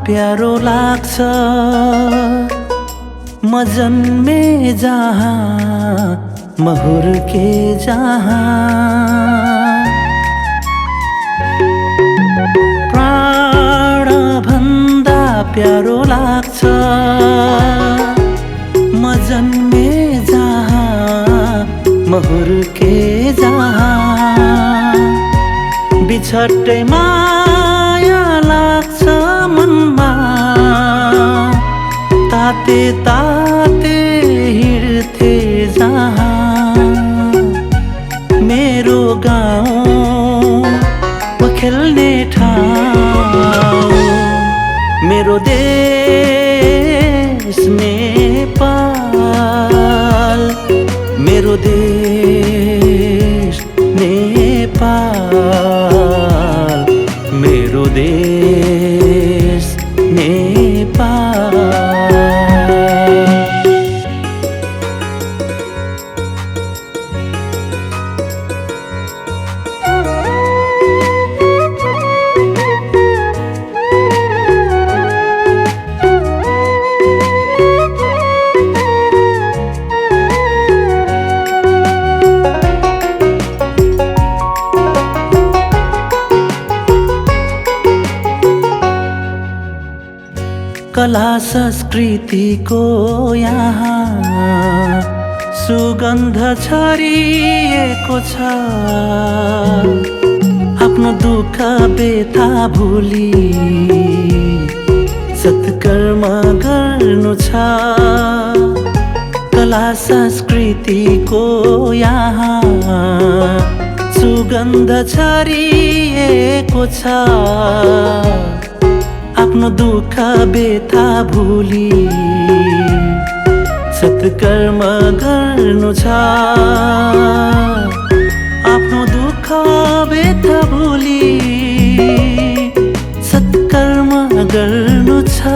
प्यारो लाग्छ म जन्मे जहाँ म हुर्के जहाँ प्राण भन्दा प्यारो लाग्छ म जन्मे जहाँ म हुर्के जहाँ बिछट्टै माया लाग्छ मनमा ताते ताते हिँड्थे जहाँ मेरो गाउँ म खेल्ने ठाउँ मेरो देश नेपाल मेरो देश नेपाल मेरो देश नेपाल कला संस्कृतिको यहाँ सुगन्ध छरिएको छ आफ्नो दुःख व्यथा भुली सत्कर्म गर्नु छ कला संस्कृतिको यहाँ सुगन्ध छरिएको छ आफ्नो दुःख व्यथा भुली सत्कर्म गर्नु छ आफ्नो दुःख व्यथा भुली सत्कर्म गर्नु छ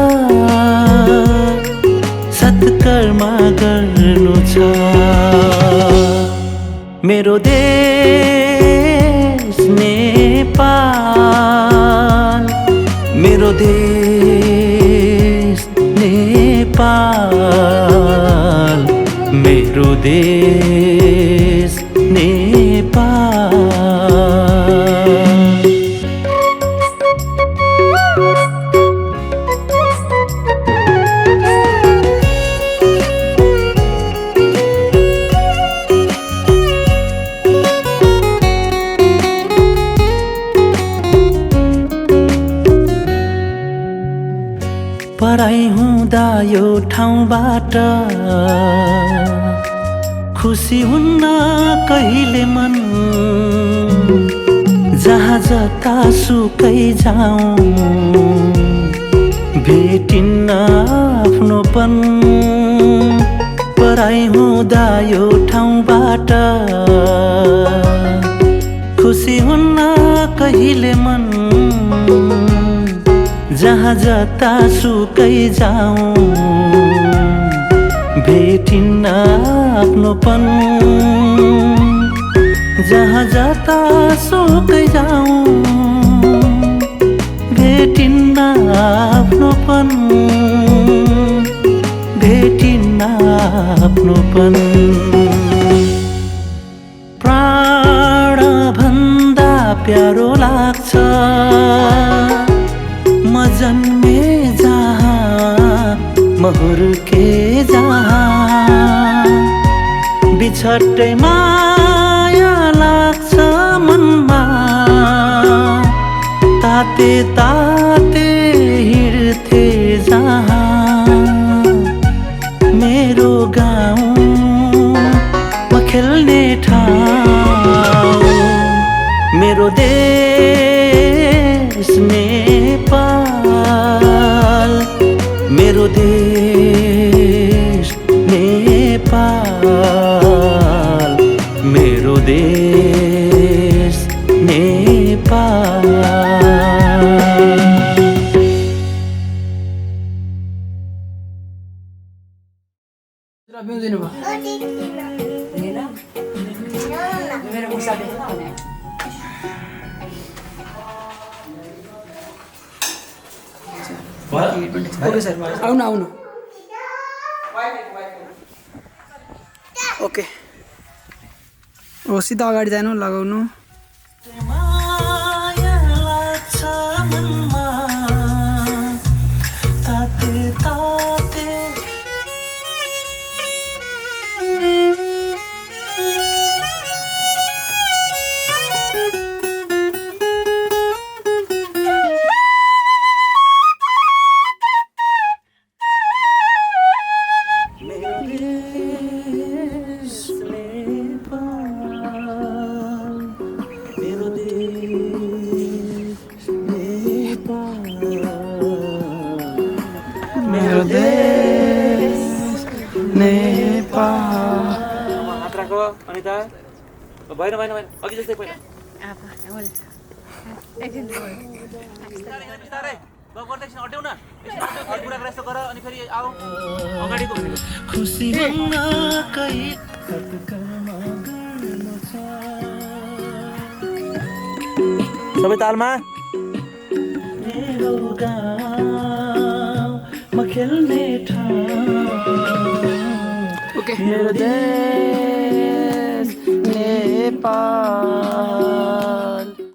सत्कर्म गर्नु छ मेरो देश नेपाल मेरो देश नेपाल मेरो देश नेपाल पढाइ हुँदा यो ठाउँबाट खुसी हुन्न कहिले मन जहाँ जता सुकै जाऊँ भेटिन्न आफ्नोपन पढाइ हुँदा यो ठाउँबाट खुसी हुन्न कहिले मन जहाँ जता सुकै जाऊँ भेटिन्न आफ्नोपन जहाँ जता सुकै जाऊँ भेटिन्न आफ्नोपन भेटिन्न आफ्नोपन प्राण भन्दा प्यारो लाग्छ म जन्मे जहाँ म हुर्के जहाँ बिछट्टै माया लाग्छ मनमा ताते ताते हिँड्थे जहाँ मेरो गाउँ खेल्ने ठाउँ मेरो देश नेपाल मेरो देश नेपाल मेरो देश नेपाल ओके सर आउनु आउनु ओके हो सिधा अगाडि जानु लगाउनु माया लाग्छ मनमा ताते ताते मेरो देश नेपाल हात राख अनिता भएन भएन भएन अघि जस्तै पहिला बिस्तारै गर्दै एकछिन अट्याउ न एकछिन अट्याउ फेरि कुरा गरेर यस्तो गर अनि फेरि आऊ अगाडिको भनेको खुसी हुन कही तत्कालमा गर्न छ सबै तालमा मेरो गाउँमा खेल्ने ठाउँ ओके मेरो देश नेपाल